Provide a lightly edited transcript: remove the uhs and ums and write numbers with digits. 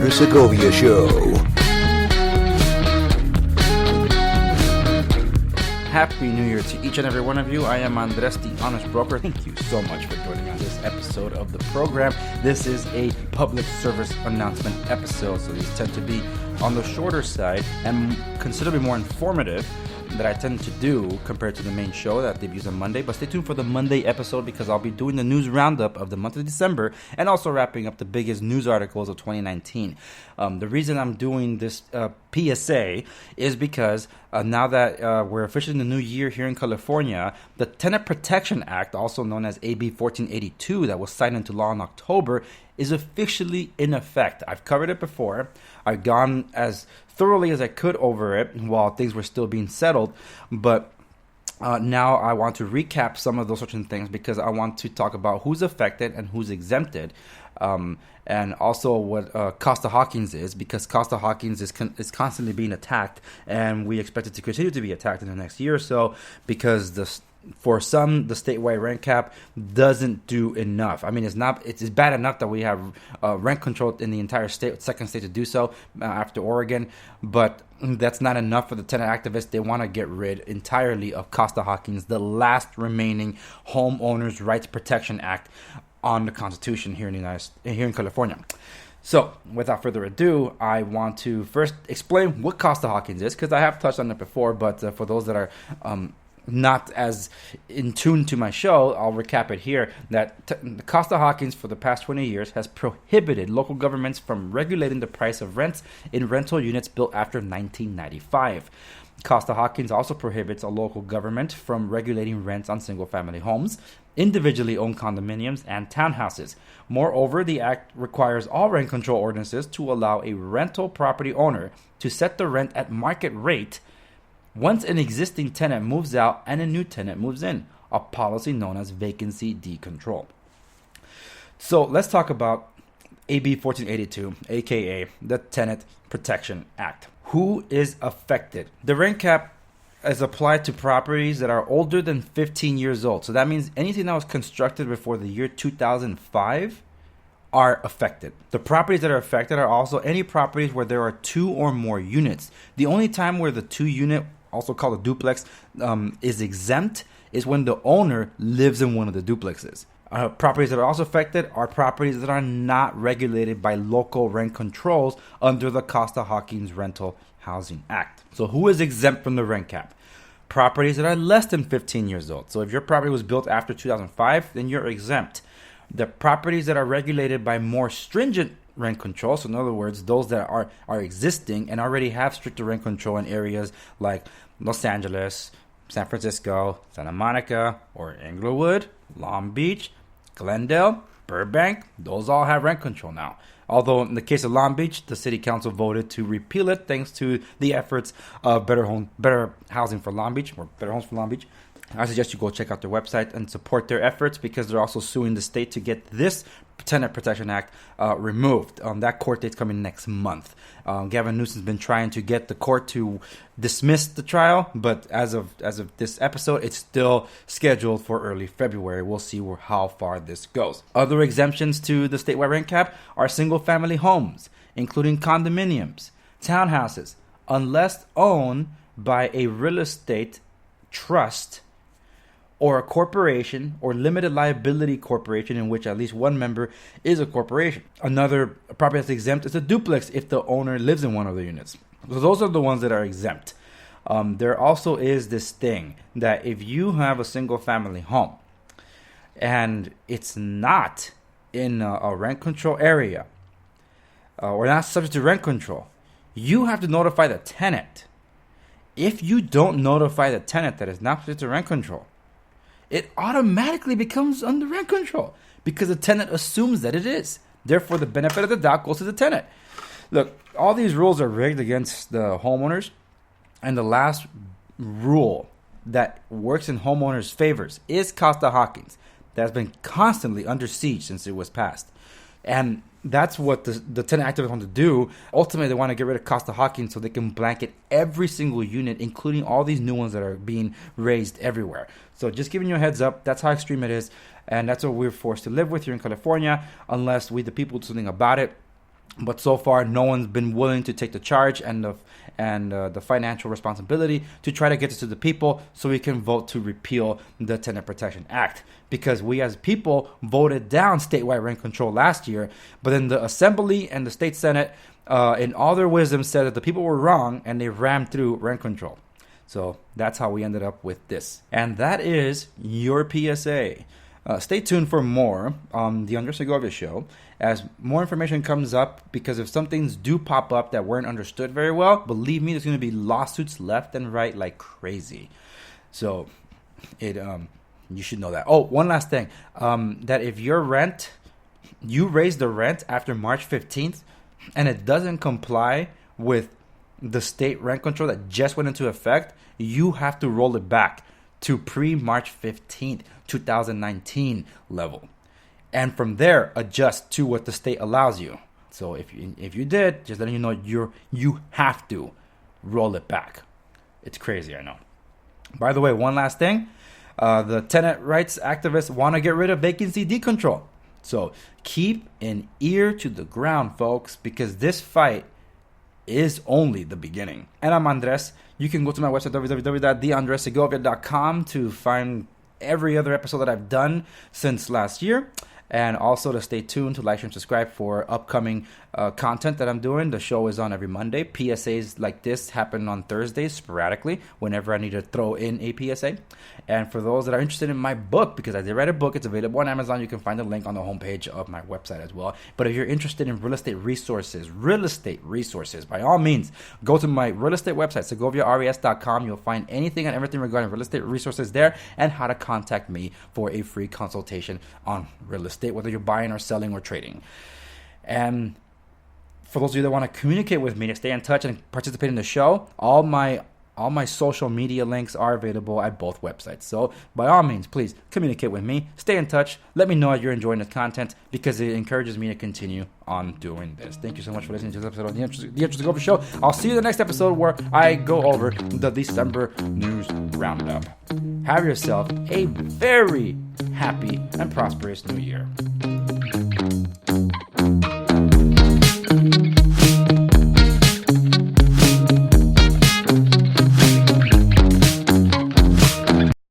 Andres Segovia Show. Happy New Year to each and every one of you. I am Andres, the Honest Broker. Thank you so much for joining on this episode of the program. This is a public service announcement episode, so these tend to be on the shorter side and considerably more informative that I tend to do compared to the main show that debuts on Monday. But stay tuned for the Monday episode because I'll be doing the news roundup of the month of December and also wrapping up the biggest news articles of 2019. The reason I'm doing this PSA is because now that we're officially in the new year here in California, the Tenant Protection Act, also known as AB 1482, that was signed into law in October, is officially in effect. I've covered it before. I've gone as thoroughly as I could over it while things were still being settled, but now I want to recap some of those certain things because I want to talk about who's affected and who's exempted, and also what Is Hawkins is, because Is Hawkins is constantly being attacked, and we expect it to continue to be attacked in the next year or so because for some, the statewide rent cap doesn't do enough. I mean, it's bad enough that we have rent control in the entire state, second state to do so after Oregon, but that's not enough for the tenant activists. They want to get rid entirely of Is Hawkins, the last remaining Homeowners Rights Protection Act on the Constitution here in California. So, without further ado, I want to first explain what Is Hawkins is, because I have touched on it before, but for those that are not as in tune to my show, I'll recap it here, that Is Hawkins for the past 20 years has prohibited local governments from regulating the price of rents in rental units built after 1995. Is Hawkins also prohibits a local government from regulating rents on single-family homes, individually owned condominiums, and townhouses. Moreover, the act requires all rent control ordinances to allow a rental property owner to set the rent at market rate once an existing tenant moves out and a new tenant moves in, a policy known as vacancy decontrol. So let's talk about AB 1482, aka the Tenant Protection Act. Who is affected? The rent cap is applied to properties that are older than 15 years old. So that means anything that was constructed before the year 2005 are affected. The properties that are affected are also any properties where there are two or more units. The only time where the two unit, also called a duplex, is exempt is when the owner lives in one of the duplexes. Properties that are also affected are properties that are not regulated by local rent controls under the Is Hawkins Rental Housing Act. So who is exempt from the rent cap? Properties that are less than 15 years old. So if your property was built after 2005, then you're exempt. The properties that are regulated by more stringent rent control, so in other words, those that are existing and already have stricter rent control in areas like Los Angeles, San Francisco, Santa Monica, or Inglewood, Long Beach, Glendale, Burbank, those all have rent control now. Although in the case of Long Beach, the city council voted to repeal it thanks to the efforts of Better Housing for Long Beach, or Better Homes for Long Beach. I suggest you go check out their website and support their efforts because they're also suing the state to get this Tenant Protection Act removed. That court date's coming next month. Gavin Newsom's been trying to get the court to dismiss the trial, but as of this episode, it's still scheduled for early February. We'll see how far this goes. Other exemptions to the statewide rent cap are single-family homes, including condominiums, townhouses, unless owned by a real estate trust or a corporation or limited liability corporation in which at least one member is a corporation. Another property that's exempt is a duplex if the owner lives in one of the units. So those are the ones that are exempt. There also is this thing that if you have a single family home and it's not in a rent control area or not subject to rent control, you have to notify the tenant. If you don't notify the tenant that it's not subject to rent control, it automatically becomes under rent control because the tenant assumes that it is. Therefore, the benefit of the doubt goes to the tenant. Look, all these rules are rigged against the homeowners, and the last rule that works in homeowners' favors is Is Hawkins. That has been constantly under siege since it was passed. And that's what the tenant activists want to do. Ultimately, they want to get rid of Is Hawkins so they can blanket every single unit, including all these new ones that are being raised everywhere. So just giving you a heads up, that's how extreme it is. And that's what we're forced to live with here in California, unless we, the people, do something about it. But so far, no one's been willing to take the charge and the financial responsibility to try to get this to the people so we can vote to repeal the Tenant Protection Act. Because we as people voted down statewide rent control last year, but then the Assembly and the State Senate, in all their wisdom, said that the people were wrong and they rammed through rent control. So that's how we ended up with this. And that is your PSA. Stay tuned for more on the Andres Segovia Show as more information comes up, because if some things do pop up that weren't understood very well, believe me, there's going to be lawsuits left and right like crazy. So you should know that. Oh, one last thing, that if you raise the rent after March 15th and it doesn't comply with the state rent control that just went into effect, you have to roll it back to pre-March 15th, 2019 level. And from there, adjust to what the state allows you. So if you did, just letting you know, you have to roll it back. It's crazy, I know. By the way, one last thing. The tenant rights activists want to get rid of vacancy decontrol. So keep an ear to the ground, folks, because this fight is only the beginning. And I'm Andres. You can go to my website, www.theandresegovia.com, to find every other episode that I've done since last year. And also to stay tuned, to like, share, and subscribe for upcoming content that I'm doing. The show is on every Monday. PSAs like this happen on Thursdays sporadically whenever I need to throw in a PSA. And for those that are interested in my book, because I did write a book, it's available on Amazon. You can find the link on the homepage of my website as well. But if you're interested in real estate resources, by all means, go to my real estate website, segoviares.com. You'll find anything and everything regarding real estate resources there and how to contact me for a free consultation on real estate, whether you're buying or selling or trading. And for those of you that want to communicate with me, to stay in touch and participate in the show, all my social media links are available at both websites. So by all means, please communicate with me, stay in touch, let me know that you're enjoying this content, because it encourages me to continue on doing this. Thank you so much for listening to this episode of the Andres Segovia Show. I'll see you in the next episode where I go over the December news roundup. Have yourself a very happy and prosperous new year.